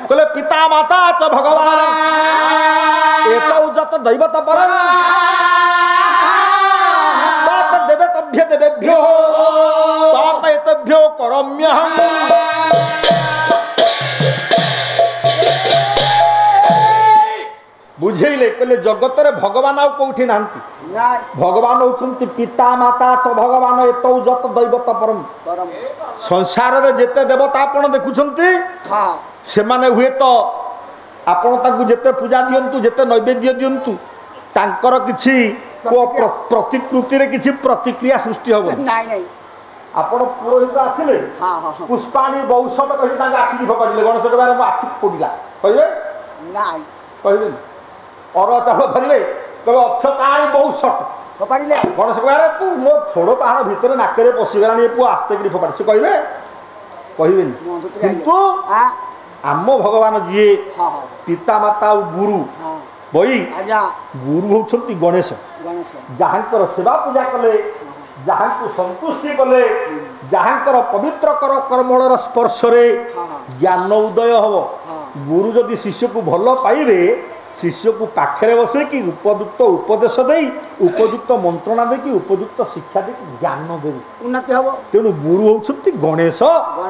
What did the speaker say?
कहले पिता माता च भगवान एकौ जत दैवत परम तात देवतभ्य देवेभ्यो तात एतेभ्यो करम्यहम्। बुझेले कहले जगत रे भगवान आउ कोठी नांती भगवान होचंती पिता माता च भगवान एतौ जत दैवत परम संसार रे जेते देवता आपण देखुछंती से माने हुए तो आपण ताकू जेते पूजा दियंतु जेते नैवेद्य दियंतु तांकर किछि प्रतिकृति रे किछि प्रतिक्रिया सृष्टि होबो नाही नाही। आपण पुरोहित आसिले पुष्पाणी बहुशत कहि तांगा आखि भकडिले गणेश देवार मो आखि पडिला कहबे नाही कहबे और चाल धरले कहे अक्षताणी बहुशत फोपाड़े गणेश कहे तू मो थोड़ पहाड़ भितर नाकरे पशिगलानी पु आस्ते करी फोपाड़ से कहबे कहबेनी किंतु आम भगवान जी पिता माता गुरु बई गुरु होउछंती गणेश जहाँकर सेवा पूजा कले जहाँ को संतुष्टि कले जहाँकर पवित्र कर कर्मर स्पर्श रे ज्ञान उदय हब गुरु जदि शिष्य को भल पाइबे शिष्य को पाखे बसे कि उपयुक्त उपदेश दे उपयुक्त मंत्रणा दे कि उपयुक्त शिक्षा दे ज्ञान दे उन्नति हम तेणु गुरु होउछंती गणेश।